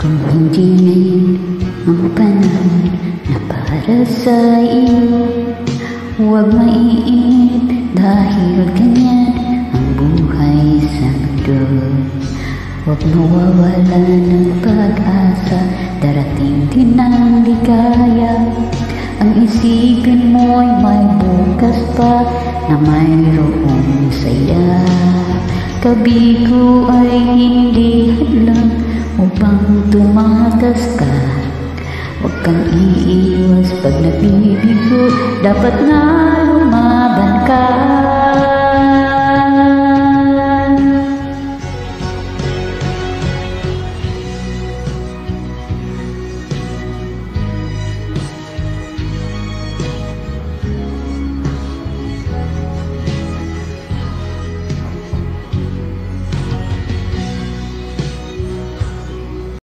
Kung hindi ngayon ang panahon na para sa iyo, huwag maiinip dahil ganyan ang buhay sa mundo. Huwag mawawala ng pag-asa, darating din ang ligaya. Ang isipin mo'y may bukas pa na mayroong saya. Kabigo ay hindi hadlang upang tumakas ka. Huwag kang iiwas pag nabibigo, dapat na lumaban ka.